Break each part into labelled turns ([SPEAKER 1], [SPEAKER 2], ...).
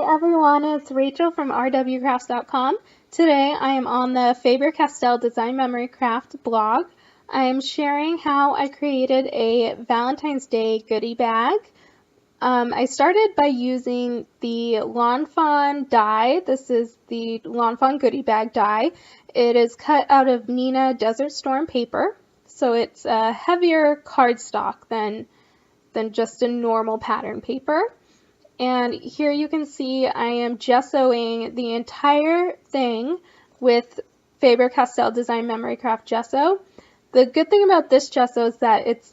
[SPEAKER 1] Hi everyone, it's Rachel from rwcrafts.com. Today I am on the Faber Castell Design Memory Craft blog. I am sharing how I created a Valentine's Day goodie bag. I started by using the Lawn Fawn die. This is the Lawn Fawn goodie bag die. It is cut out of Neenah Desert Storm paper, so it's a heavier cardstock than just a normal pattern paper. And here you can see I am gessoing the entire thing with Faber Castell Design Memory Craft gesso. The good thing about this gesso is that it's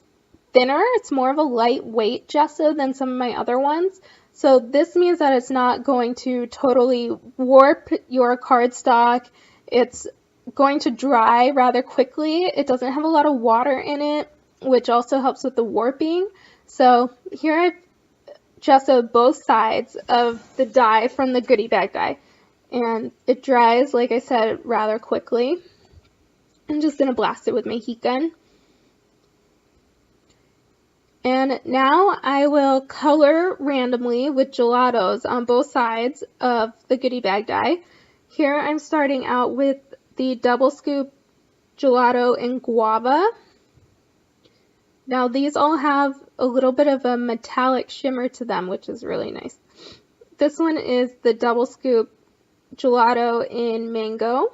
[SPEAKER 1] thinner. It's more of a lightweight gesso than some of my other ones. So this means that it's not going to totally warp your cardstock. It's going to dry rather quickly. It doesn't have a lot of water in it, which also helps with the warping. So here I've gessoed both sides of the die from the goodie bag die, and it dries, like I said, rather quickly. I'm just going to blast it with my heat gun. And now I will color randomly with gelatos on both sides of the goodie bag die. Here I'm starting out with the double scoop gelato in guava. Now these all have a little bit of a metallic shimmer to them, which is really nice. This one is the double scoop gelato in mango.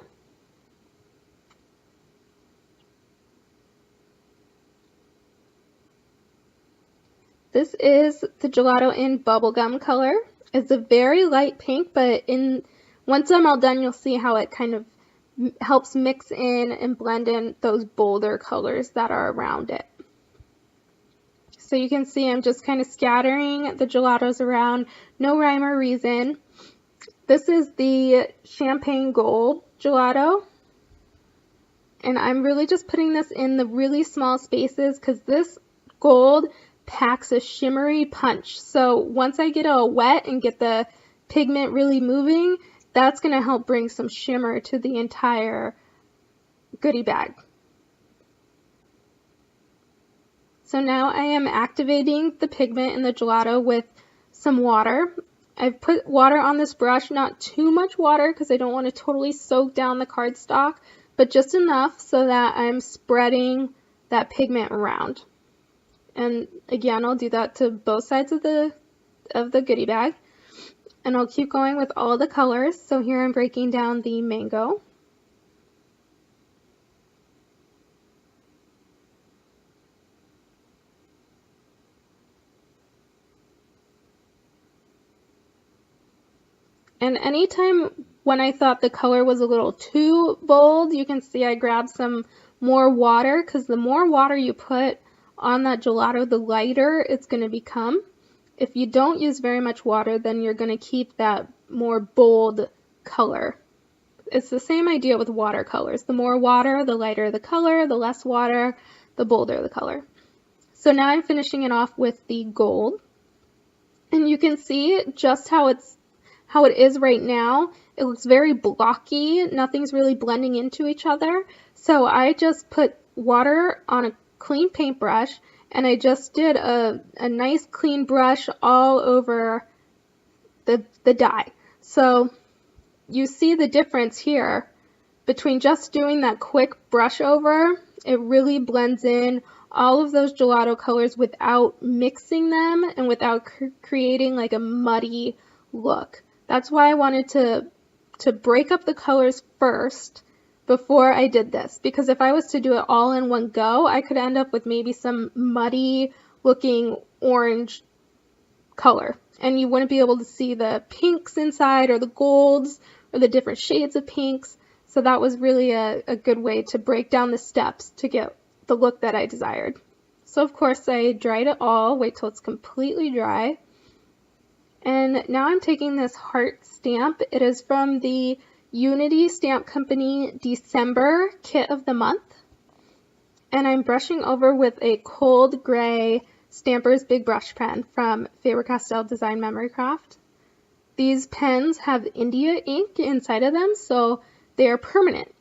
[SPEAKER 1] This is the gelato in bubblegum color. It's a very light pink, but once I'm all done, you'll see how it kind of helps mix in and blend in those bolder colors that are around it. So you can see I'm just kind of scattering the gelatos around, no rhyme or reason. This is the champagne gold gelato. And I'm really just putting this in the really small spaces because this gold packs a shimmery punch. So once I get it all wet and get the pigment really moving, that's going to help bring some shimmer to the entire goodie bag. So now I am activating the pigment in the gelato with some water. I've put water on this brush, not too much water because I don't want to totally soak down the cardstock, but just enough so that I'm spreading that pigment around. And again, I'll do that to both sides of the goodie bag. And I'll keep going with all the colors. So here I'm breaking down the mango. And anytime when I thought the color was a little too bold, you can see I grabbed some more water, because the more water you put on that gelato, the lighter it's going to become. If you don't use very much water, then you're going to keep that more bold color. It's the same idea with watercolors. The more water, the lighter the color. The less water, the bolder the color. So now I'm finishing it off with the gold. And you can see just how it is right now. It looks very blocky. Nothing's really blending into each other. So I just put water on a clean paintbrush, and I just did a nice clean brush all over the die. So you see the difference here between just doing that quick brush over. It really blends in all of those gelato colors without mixing them and without creating like a muddy look. That's why I wanted to break up the colors first before I did this, because if I was to do it all in one go, I could end up with maybe some muddy looking orange color, and you wouldn't be able to see the pinks inside or the golds or the different shades of pinks. So that was really a good way to break down the steps to get the look that I desired. So of course I dried it all, wait till it's completely dry. And now I'm taking this heart stamp. It is from the Unity Stamp Company December Kit of the Month. And I'm brushing over with a cold gray Stampers Big Brush Pen from Faber Castell Design Memory Craft. These pens have India ink inside of them, so they are permanent.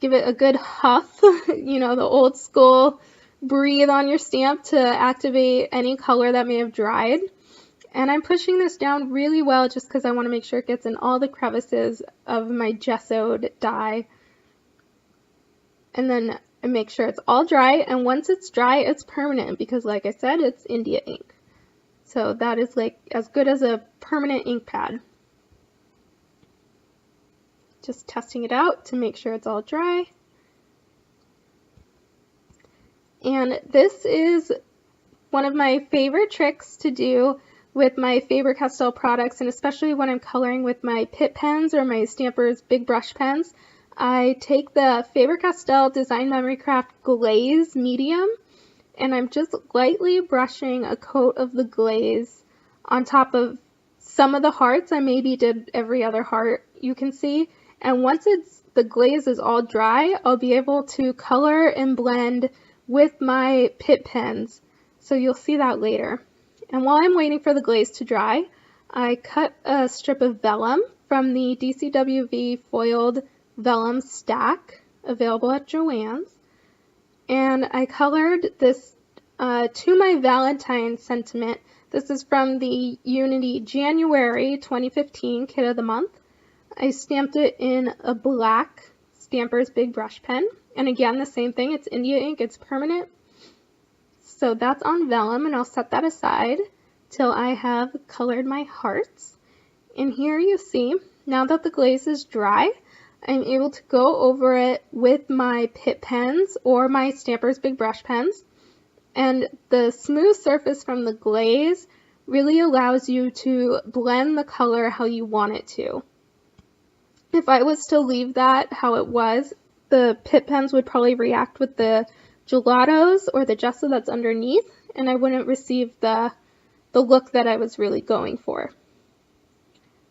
[SPEAKER 1] Give it a good huff, you know, the old school breathe on your stamp to activate any color that may have dried. And I'm pushing this down really well just because I want to make sure it gets in all the crevices of my gessoed die. And then I make sure it's all dry, and once it's dry, it's permanent because, like I said, it's India ink. So that is like as good as a permanent ink pad. Just testing it out to make sure it's all dry. And this is one of my favorite tricks to do with my Faber Castell products, and especially when I'm coloring with my Pitt pens or my Stampers Big Brush pens. I take the Faber Castell Design Memory Craft Glaze Medium, and I'm just lightly brushing a coat of the glaze on top of some of the hearts. I maybe did every other heart you can see. And once the glaze is all dry, I'll be able to color and blend with my Pitt pens. So you'll see that later. And while I'm waiting for the glaze to dry, I cut a strip of vellum from the DCWV foiled vellum stack available at Joann's. And I colored this to my Valentine sentiment. This is from the Unity January 2015 Kit of the Month. I stamped it in a black Stampers Big Brush pen. And again, the same thing, it's India ink, it's permanent. So that's on vellum, and I'll set that aside till I have colored my hearts. And here you see, now that the glaze is dry, I'm able to go over it with my Pitt pens or my Stampers Big Brush pens. And the smooth surface from the glaze really allows you to blend the color how you want it to. If I was to leave that how it was, the Pitt pens would probably react with the gelatos or the gesso that's underneath, and I wouldn't receive the look that I was really going for.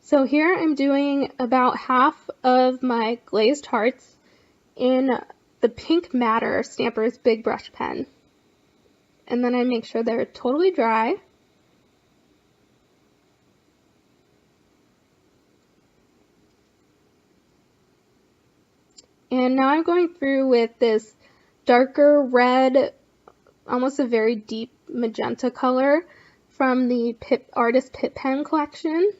[SPEAKER 1] So here I'm doing about half of my glazed hearts in the Pink Matter Stampers Big Brush pen. And then I make sure they're totally dry. And now I'm going through with this darker red, almost a very deep magenta color from the Artist Pitt pen collection.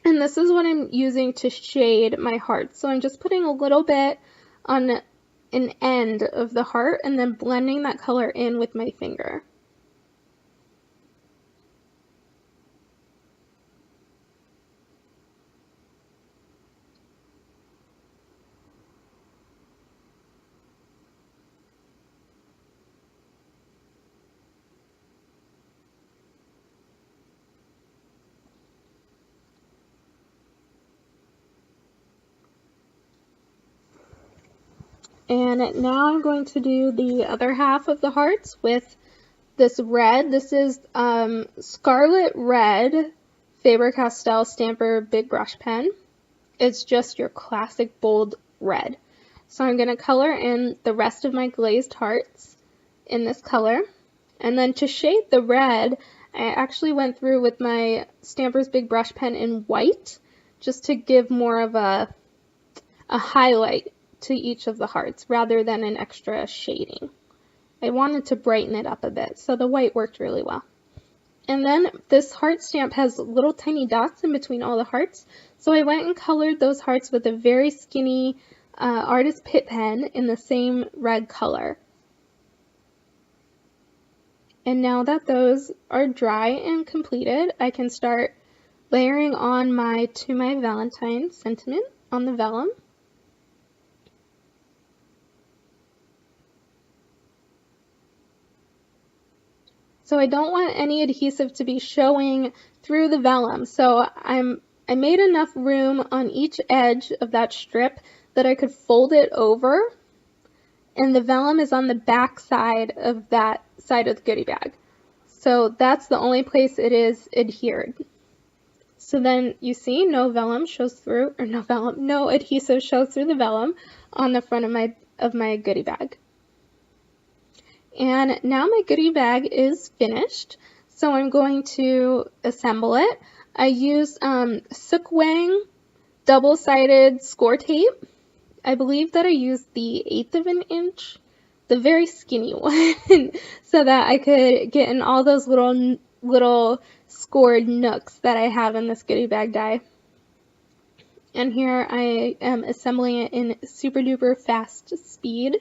[SPEAKER 1] And this is what I'm using to shade my heart. So I'm just putting a little bit on an end of the heart and then blending that color in with my finger. And now I'm going to do the other half of the hearts with this red. This is Scarlet Red Faber Castell Stamper Big Brush Pen. It's just your classic bold red. So I'm going to color in the rest of my glazed hearts in this color. And then to shade the red, I actually went through with my Stampers Big Brush Pen in white, just to give more of a highlight to each of the hearts rather than an extra shading. I wanted to brighten it up a bit, so the white worked really well. And then this heart stamp has little tiny dots in between all the hearts, so I went and colored those hearts with a very skinny Artist Pitt pen in the same red color. And now that those are dry and completed, I can start layering on my To My Valentine sentiment on the vellum. So I don't want any adhesive to be showing through the vellum. So I made enough room on each edge of that strip that I could fold it over, and the vellum is on the back side of that side of the goodie bag. So that's the only place it is adhered. So then you see no vellum shows through, or no adhesive shows through the vellum on the front of my goodie bag. And now my goodie bag is finished, so I'm going to assemble it. I used Sook Wang double-sided score tape. I believe that I used the 1/8 of an inch, the very skinny one, so that I could get in all those little scored nooks that I have in this goodie bag die. And here I am assembling it in super duper fast speed.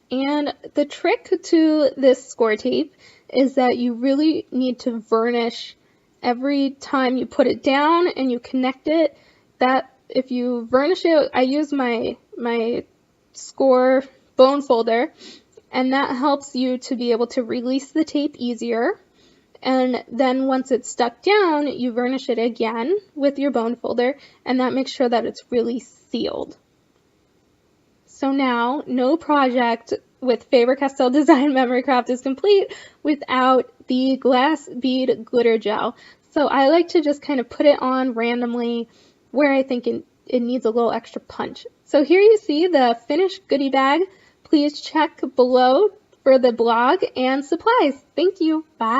[SPEAKER 1] And the trick to this score tape is that you really need to varnish every time you put it down and you connect it. That if you varnish it, I use my score bone folder, and that helps you to be able to release the tape easier. And then once it's stuck down, you varnish it again with your bone folder, and that makes sure that it's really sealed. So now, no project with Faber Castell Design Memory Craft is complete without the glass bead glitter gel. So I like to just kind of put it on randomly where I think it needs a little extra punch. So here you see the finished goodie bag. Please check below for the blog and supplies. Thank you. Bye.